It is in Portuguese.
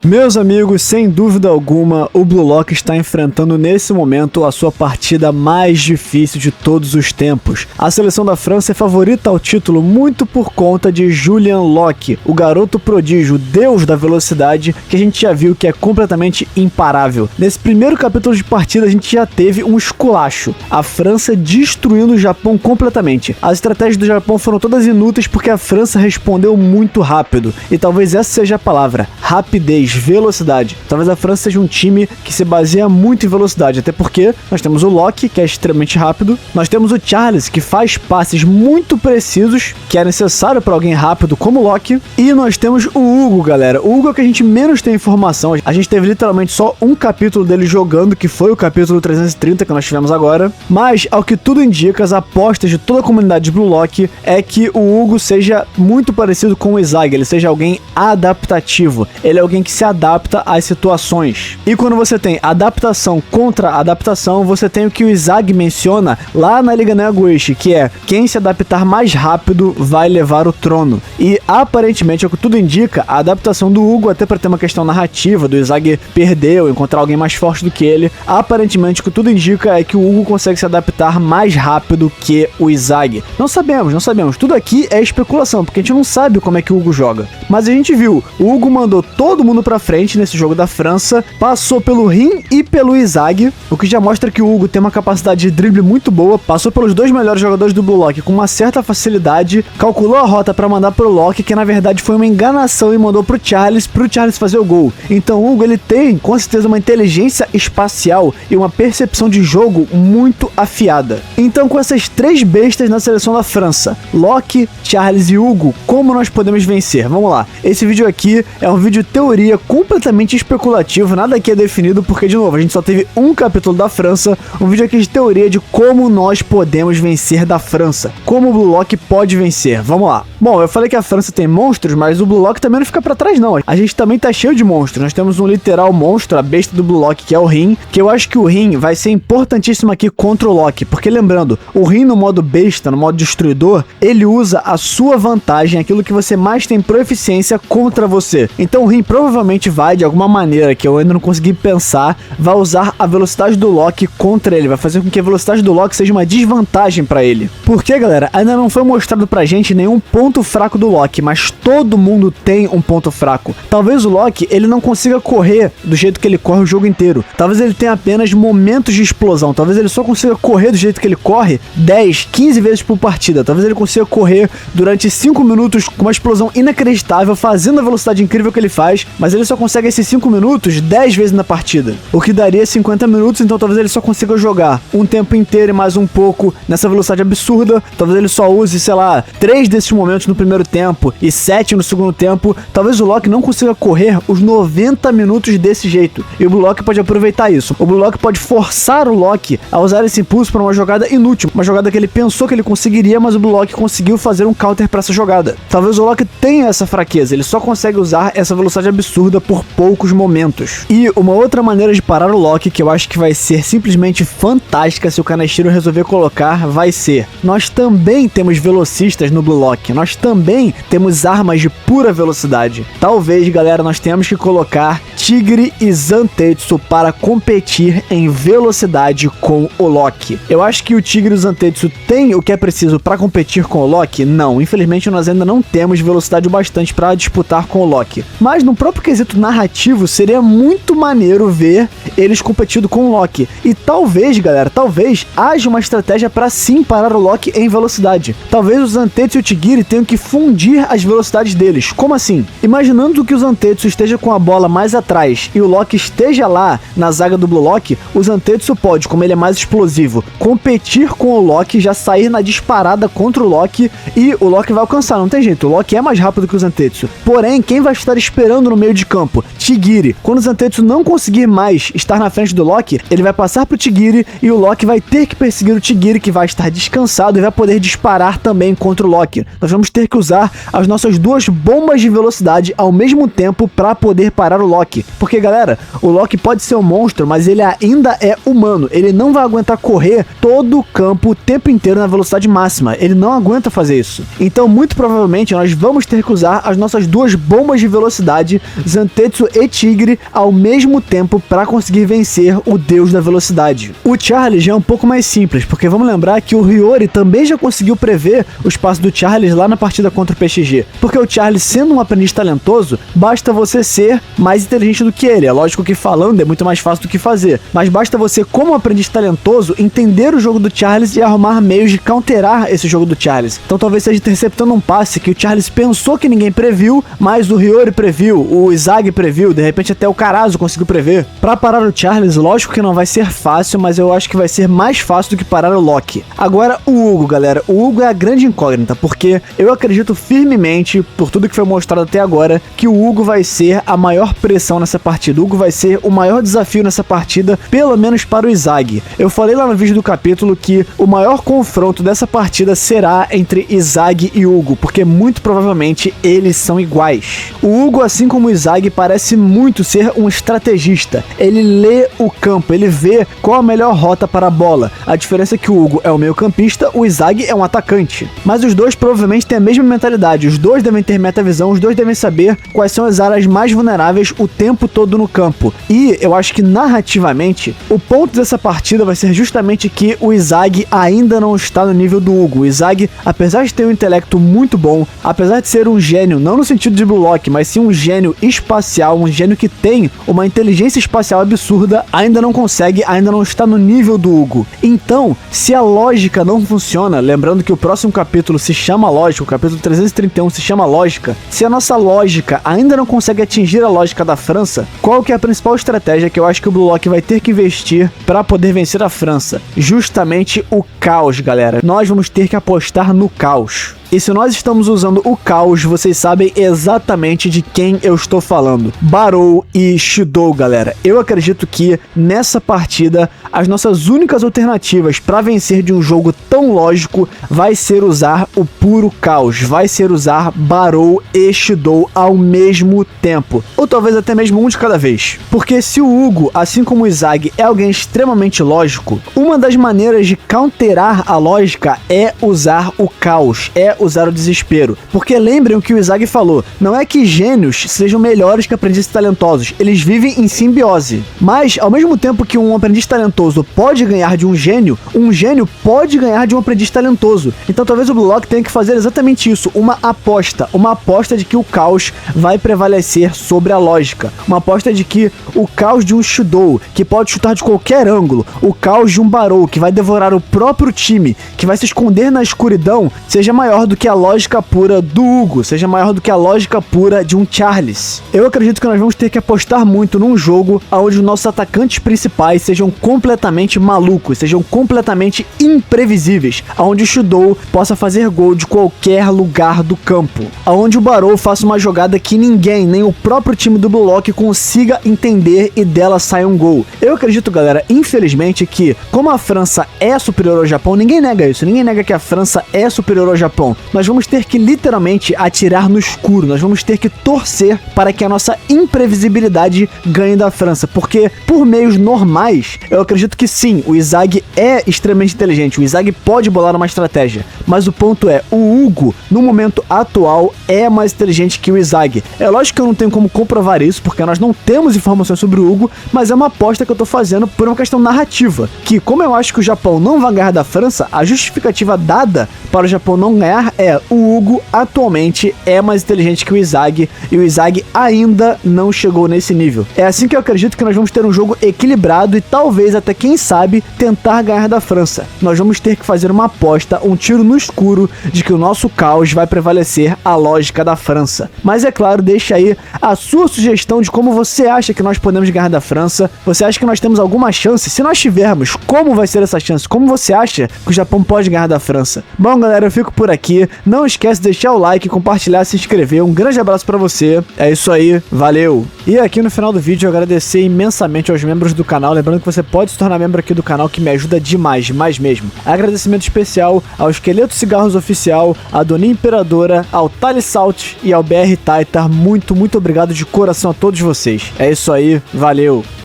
Meus amigos, sem dúvida alguma, o Blue Lock está enfrentando nesse momento a sua partida mais difícil de todos os tempos. A seleção da França é favorita ao título muito por conta de Julian Locke, o garoto prodígio, deus da velocidade, que a gente já viu que é completamente imparável. Nesse primeiro capítulo de partida a gente já teve um esculacho, a França destruindo o Japão completamente. As estratégias do Japão foram todas inúteis porque a França respondeu muito rápido, e talvez essa seja a palavra, rapidez, velocidade. Talvez a França seja um time que se baseia muito em velocidade, até porque nós temos o Locke, que é extremamente rápido, nós temos o Charles, que faz passes muito precisos, que é necessário para alguém rápido como o Locke, e nós temos o Hugo, galera. O Hugo é o que a gente menos tem informação, a gente teve literalmente só um capítulo dele jogando, que foi o capítulo 330 que nós tivemos agora, mas ao que tudo indica, as apostas de toda a comunidade de Blue Lock é que o Hugo seja muito parecido com o Izag, ele seja alguém adaptativo, ele é alguém que se adapta às situações. E quando você tem adaptação contra adaptação, você tem o que o Izag menciona lá na Liga Neaguishi, que é quem se adaptar mais rápido vai levar o trono. E aparentemente, é o que tudo indica, a adaptação do Hugo, até para ter uma questão narrativa, do Izag perdeu, encontrar alguém mais forte do que ele, aparentemente o que tudo indica é que o Hugo consegue se adaptar mais rápido que o Izag. Não sabemos. Tudo aqui é especulação, porque a gente não sabe como é que o Hugo joga. Mas a gente viu, o Hugo mandou todo mundo pra frente nesse jogo da França, passou pelo Rin e pelo Izag, o que já mostra que o Hugo tem uma capacidade de drible muito boa, passou pelos dois melhores jogadores do Blue Lock com uma certa facilidade, calculou a rota pra mandar pro Locke, que na verdade foi uma enganação e mandou pro Charles fazer o gol. Então o Hugo, ele tem com certeza uma inteligência espacial e uma percepção de jogo muito afiada. Então, com essas três bestas na seleção da França, Locke, Charles e Hugo, como nós podemos vencer? Vamos lá. Esse vídeo aqui é um vídeo teoria completamente especulativo, nada aqui é definido porque, de novo, a gente só teve um capítulo da França, um vídeo aqui de teoria de como nós podemos vencer da França, como o Blue Lock pode vencer. Vamos lá. Bom, eu falei que a França tem monstros, mas o Blue Lock também não fica pra trás não. A gente também tá cheio de monstros. Nós temos um literal monstro, a besta do Blue Lock, que é o Rin, que eu acho que o Rin vai ser importantíssimo aqui contra o Locke, porque lembrando, o Rin no modo besta, no modo destruidor, ele usa a sua vantagem, aquilo que você mais tem proficiência contra você. Então o Rin provavelmente vai, de alguma maneira que eu ainda não consegui pensar, vai usar a velocidade do Locke contra ele, vai fazer com que a velocidade do Locke seja uma desvantagem pra ele. Porque, galera, ainda não foi mostrado pra gente nenhum ponto fraco do Locke, mas todo mundo tem um ponto fraco. Talvez o Locke, ele não consiga correr do jeito que ele corre o jogo inteiro. Talvez ele tenha apenas momentos de explosão. Talvez ele só consiga correr do jeito que ele corre 10, 15 vezes por partida. Talvez ele consiga correr durante 5 minutos com uma explosão inacreditável, fazendo a velocidade incrível que ele faz, mas ele só consegue esses 5 minutos 10 vezes na partida, o que daria 50 minutos, então talvez ele só consiga jogar um tempo inteiro e mais um pouco nessa velocidade absurda. Talvez ele só use, sei lá, 3 desses momentos no primeiro tempo e 7 no segundo tempo. Talvez o Locke não consiga correr os 90 minutos desse jeito, e o Blue Lock pode aproveitar isso. O Blue Lock pode forçar o Locke a usar esse impulso para uma jogada inútil, uma jogada que ele pensou que ele conseguiria, mas o Blue Lock conseguiu fazer um counter para essa jogada. Talvez o Locke tenha essa fraqueza, ele só consegue usar essa velocidade absurda por poucos momentos. E uma outra maneira de parar o Locke, que eu acho que vai ser simplesmente fantástica se o Kaneshiro resolver colocar, vai ser: nós também temos velocistas no Blue Lock, nós também temos armas de pura velocidade. Talvez, galera, nós tenhamos que colocar Tigre e Zantetsu para competir em velocidade com o Locke. Eu acho que o Tigre e o Zantetsu têm o que é preciso para competir com o Locke? Não, infelizmente nós ainda não temos velocidade o bastante para disputar com o Locke. Mas no próprio quesito narrativo, seria muito maneiro ver eles competindo com o Locke. E talvez, galera, talvez haja uma estratégia para sim parar o Locke em velocidade. Talvez o Zantetsu e o Tigre tenham que fundir as velocidades deles. Como assim? Imaginando que o Zantetsu esteja com a bola mais atrás e o Locke esteja lá na zaga do Blue Lock, o Zantetsu pode, como ele é mais explosivo, competir com o Locke, já sair na disparada contra o Locke, e o Locke vai alcançar, não tem jeito, o Locke é mais rápido que o Zantetsu. Porém, quem vai estar esperando no meio de campo? Tigre. Quando o Zantetsu não conseguir mais estar na frente do Locke, ele vai passar pro Tigre e o Locke vai ter que perseguir o Tigre, que vai estar descansado e vai poder disparar também contra o Locke. Nós vamos ter que usar as nossas duas bombas de velocidade ao mesmo tempo para poder parar o Locke. Porque, galera, o Loki pode ser um monstro, mas ele ainda é humano. Ele não vai aguentar correr todo o campo o tempo inteiro na velocidade máxima. Ele não aguenta fazer isso. Então, muito provavelmente, nós vamos ter que usar as nossas duas bombas de velocidade, Zantetsu e Tigre, ao mesmo tempo para conseguir vencer o deus da velocidade. O Charles já é um pouco mais simples, porque vamos lembrar que o Hiyori também já conseguiu prever os passos do Charles lá na partida contra o PXG. Porque o Charles, sendo um aprendiz talentoso, basta você ser mais inteligente do que ele. É lógico que falando é muito mais fácil do que fazer, mas basta você, como aprendiz talentoso, entender o jogo do Charles e arrumar meios de counterar esse jogo do Charles. Então talvez seja interceptando um passe que o Charles pensou que ninguém previu, mas o Hiyori previu, o Izagi previu, de repente até o Karazo conseguiu prever. Pra parar o Charles, lógico que não vai ser fácil, mas eu acho que vai ser mais fácil do que parar o Loki. Agora o Hugo, galera, o Hugo é a grande incógnita, porque eu acredito firmemente, por tudo que foi mostrado até agora, que o Hugo vai ser a maior pressão nessa partida. O Hugo vai ser o maior desafio nessa partida, pelo menos para o Izagi. Eu falei lá no vídeo do capítulo que o maior confronto dessa partida será entre Izagi e Hugo, porque muito provavelmente eles são iguais. O Hugo, assim como o Izagi, parece muito ser um estrategista. Ele lê o campo, ele vê qual a melhor rota para a bola. A diferença é que o Hugo é um meio-campista, o Izagi é um atacante. Mas os dois provavelmente têm a mesma mentalidade, os dois devem ter metavisão, os dois devem saber quais são as áreas mais vulneráveis o tempo todo no campo. E eu acho que narrativamente, o ponto dessa partida vai ser justamente que o Izagi ainda não está no nível do Hugo. O Izagi, apesar de ter um intelecto muito bom, apesar de ser um gênio, não no sentido de Blue Lock, mas sim um gênio espacial, um gênio que tem uma inteligência espacial absurda, ainda não consegue, ainda não está no nível do Hugo. Então, se a lógica não funciona, lembrando que o próximo capítulo se chama lógica, o capítulo 331 se chama lógica, se a nossa lógica ainda não consegue atingir a lógica da França, qual que é a principal estratégia que eu acho que o Blue Lock vai ter que investir para poder vencer a França? Justamente o caos, galera. Nós vamos ter que apostar no caos. E se nós estamos usando o caos, vocês sabem exatamente de quem eu estou falando. Barou e Shidou, galera. Eu acredito que nessa partida, as nossas únicas alternativas para vencer de um jogo tão lógico vai ser usar o puro caos. Vai ser usar Barou e Shidou ao mesmo tempo. Ou talvez até mesmo um de cada vez. Porque se o Hugo, assim como o Izagi, é alguém extremamente lógico, uma das maneiras de counterar a lógica é usar o caos, é usar o desespero. Porque lembrem o que o Izagi falou, não é que gênios sejam melhores que aprendizes talentosos, eles vivem em simbiose. Mas, ao mesmo tempo que um aprendiz talentoso pode ganhar de um gênio pode ganhar de um aprendiz talentoso. Então talvez o Blue Lock tenha que fazer exatamente isso, uma aposta de que o caos vai prevalecer sobre a lógica, uma aposta de que o caos de um Shidou, que pode chutar de qualquer ângulo, o caos de um Barou, que vai devorar o próprio time, que vai se esconder na escuridão, seja maior do que a lógica pura do Hugo, seja maior do que a lógica pura de um Charles. Eu acredito que nós vamos ter que apostar muito num jogo onde os nossos atacantes principais sejam completamente malucos, sejam completamente imprevisíveis, onde o Shidou possa fazer gol de qualquer lugar do campo, onde o Barou faça uma jogada que ninguém, nem o próprio time do Blue Lock consiga entender e dela saia um gol. Eu acredito, galera, infelizmente, que como a França é superior ao Japão, ninguém nega isso, ninguém nega que a França é superior ao Japão, nós vamos ter que literalmente atirar no escuro, nós vamos ter que torcer para que a nossa imprevisibilidade ganhe da França, porque por meios normais, eu acredito que sim, o Izagi é extremamente inteligente, o Izagi pode bolar uma estratégia, mas o ponto é, o Hugo, no momento atual, é mais inteligente que o Izagi. É lógico que eu não tenho como comprovar isso, porque nós não temos informações sobre o Hugo, mas é uma aposta que eu tô fazendo por uma questão narrativa, que como eu acho que o Japão não vai ganhar da França, a justificativa dada para o Japão não ganhar é o Hugo atualmente é mais inteligente que o Izagi e o Izagi ainda não chegou nesse nível. É assim que eu acredito que nós vamos ter um jogo equilibrado e talvez até, quem sabe, tentar ganhar da França. Nós vamos ter que fazer uma aposta, um tiro no escuro de que o nosso caos vai prevalecer a lógica da França. Mas é claro, deixa aí a sua sugestão de como você acha que nós podemos ganhar da França. Você acha que nós temos alguma chance? Se nós tivermos, como vai ser essa chance? Como você acha que o Japão pode ganhar da França? Bom, galera, eu fico por aqui. aí. Não esquece de deixar o like, compartilhar, se inscrever. Um grande abraço pra você. É isso aí, valeu! E aqui no final do vídeo eu agradecer imensamente aos membros do canal. Lembrando que você pode se tornar membro aqui do canal, que me ajuda demais mesmo. Agradecimento especial ao Esqueleto Cigarros Oficial, a Dona Imperadora, ao Thales Salt e ao BR Taitar. Muito obrigado de coração a todos vocês. É isso aí, valeu!